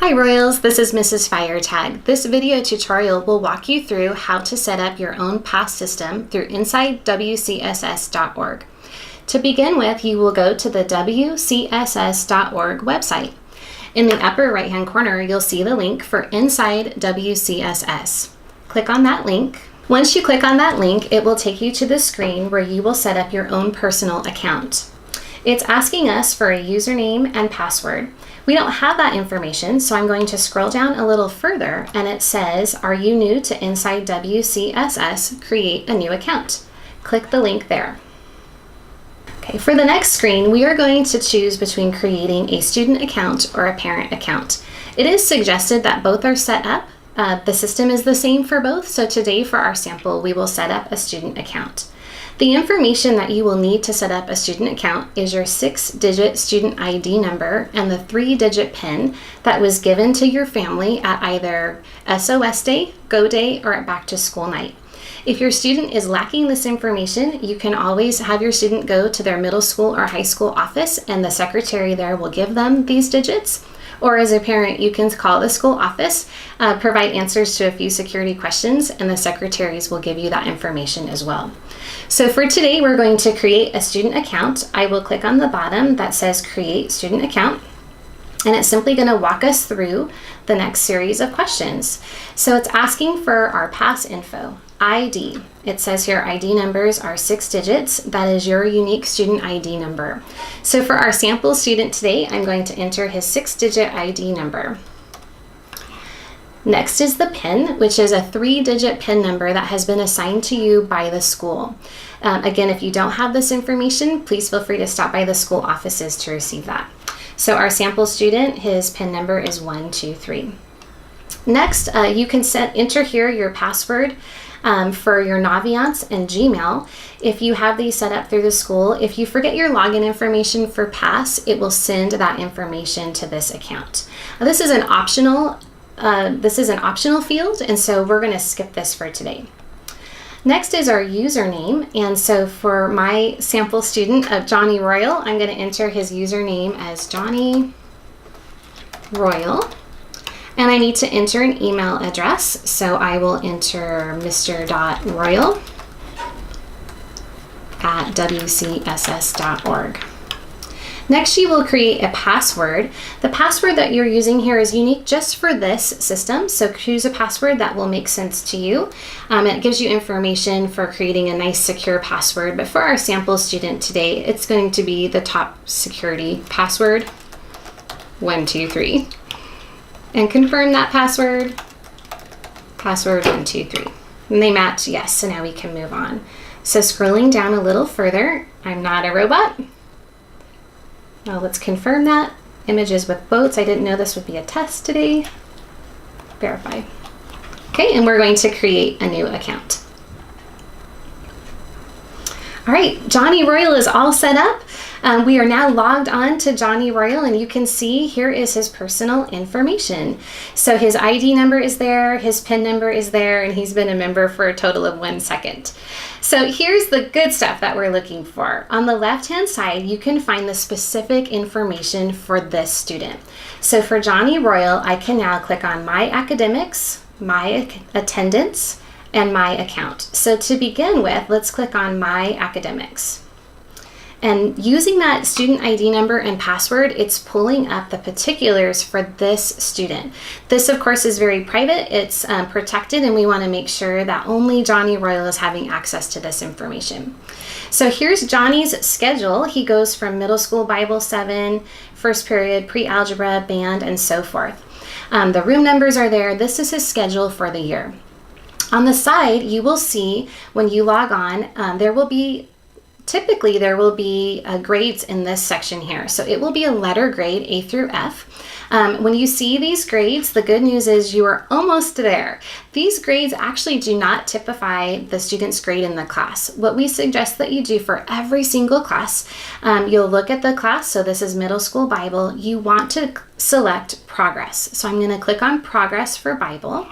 Hi Royals, this is Mrs. Firetag. This video tutorial will walk you through how to set up your own pass system through InsideWCSS.org. To begin with, you will go to the WCSS.org website. In the upper right hand corner, you'll see the link for Inside WCSS. Click on that link. Once you click on that link, it will take you to the screen where you will set up your own personal account. It's asking us for a username and password. We don't have that information, so I'm going to scroll down a little further and it says, "Are you new to Inside WCSS? Create a new account." Click the link there. Okay, for the next screen, we are going to choose between creating a student account or a parent account. It is suggested that both are set up. The system is the same for both, so today for our sample, we will set up a student account. The information that you will need to set up a student account is your 6-digit student ID number and the 3-digit PIN that was given to your family at either SOS Day, Go Day, or at Back to School Night. If your student is lacking this information, you can always have your student go to their middle school or high school office and the secretary there will give them these digits. Or as a parent, you can call the school office, provide answers to a few security questions, and the secretaries will give you that information as well. So for today, we're going to create a student account. I will click on the bottom that says Create Student Account, and it's simply going to walk us through the next series of questions. So it's asking for our pass info, ID. It says here ID numbers are 6 digits. That is your unique student ID number. So for our sample student today, I'm going to enter his 6-digit ID number. Next is the PIN, which is a 3-digit PIN number that has been assigned to you by the school. Again, if you don't have this information, please feel free to stop by the school offices to receive that. So our sample student, his PIN number is 123. Next, you can enter here your password for your Naviance and Gmail. If you have these set up through the school, if you forget your login information for Pass, it will send that information to this account. Now, this is an optional field, and so we're going to skip this for today. Next is our username, and so for my sample student of Johnny Royal, I'm going to enter his username as Johnny Royal. And I need to enter an email address, so I will enter mr.royal@wcss.org. Next, you will create a password. The password that you're using here is unique just for this system, so choose a password that will make sense to you. It gives you information for creating a nice secure password, but for our sample student today, it's going to be the top security password, 123. And confirm that password 123. And they match, yes, so now we can move on. So scrolling down a little further, I'm not a robot. Now let's confirm that. Images with boats, I didn't know this would be a test today. Verify. Okay, and we're going to create a new account. All right, Johnny Royal is all set up. We are now logged on to Johnny Royal, and you can see here is his personal information. So his ID number is there, his PIN number is there, and he's been a member for a total of 1 second. So here's the good stuff that we're looking for. On the left-hand side, you can find the specific information for this student. So for Johnny Royal, I can now click on My Academics, My Attendance, and My Account. So to begin with, let's click on My Academics. And using that student ID number and password, it's pulling up the particulars for this student. This, of course, is very private. It's protected, and we want to make sure that only Johnny Royal is having access to this information. So here's Johnny's schedule. He goes from middle school Bible 7, first period, pre-algebra, band, and so forth. The room numbers are there. This is his schedule for the year. On the side, you will see when you log on, typically there will be grades in this section here. So it will be a letter grade, A through F. When you see these grades, the good news is you are almost there. These grades actually do not typify the student's grade in the class. What we suggest that you do for every single class, you'll look at the class. So this is middle school Bible. You want to select progress. So I'm going to click on progress for Bible.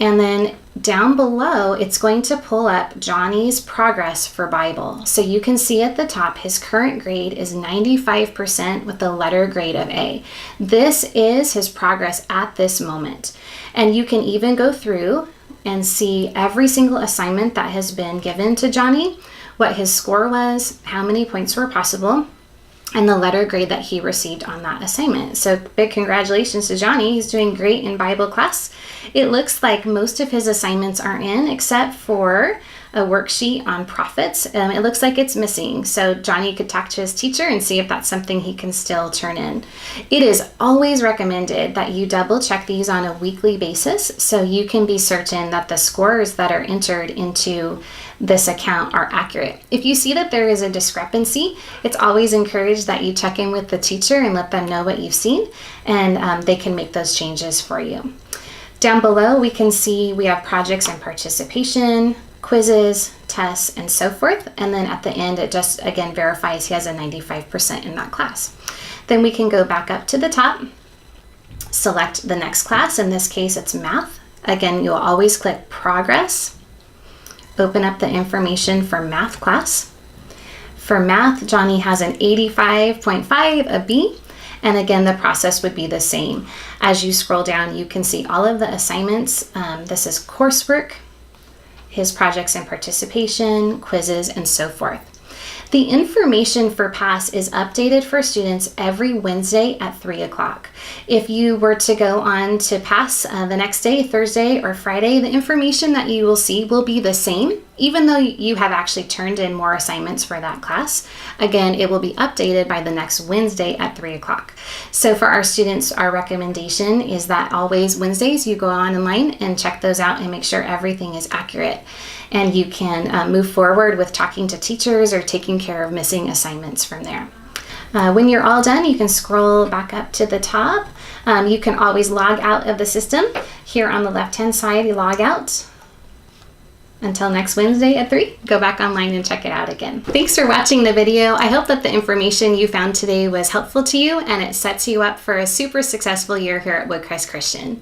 And then down below, it's going to pull up Johnny's progress for Bible. So you can see at the top, his current grade is 95% with the letter grade of A. This is his progress at this moment. And you can even go through and see every single assignment that has been given to Johnny, what his score was, how many points were possible, and the letter grade that he received on that assignment. So big congratulations to Johnny. He's doing great in Bible class. It looks like most of his assignments are in, except for a worksheet on prophets. It looks like it's missing. So Johnny could talk to his teacher and see if that's something he can still turn in. It is always recommended that you double check these on a weekly basis so you can be certain that the scores that are entered into this account are accurate. If you see that there is a discrepancy, it's always encouraged that you check in with the teacher and let them know what you've seen, and they can make those changes for you. Down below, we can see we have projects and participation, quizzes, tests, and so forth. And then at the end, it just, again, verifies he has a 95% in that class. Then we can go back up to the top, select the next class. In this case, it's math. Again, you'll always click progress, open up the information for math class. For math, Johnny has an 85.5, a B. And again, the process would be the same. As you scroll down, you can see all of the assignments. This is coursework, his projects and participation, quizzes, and so forth. The information for PASS is updated for students every Wednesday at 3 o'clock. If you were to go on to PASS the next day, Thursday or Friday, the information that you will see will be the same, even though you have actually turned in more assignments for that class. Again, it will be updated by the next Wednesday at 3 o'clock. So for our students, our recommendation is that always Wednesdays you go online and check those out and make sure everything is accurate. And you can move forward with talking to teachers or taking care of missing assignments from there. When you're all done, you can scroll back up to the top. You can always log out of the system. Here on the left-hand side, you log out. Until next Wednesday at 3, go back online and check it out again. Thanks for watching the video. I hope that the information you found today was helpful to you and it sets you up for a super successful year here at Woodcrest Christian.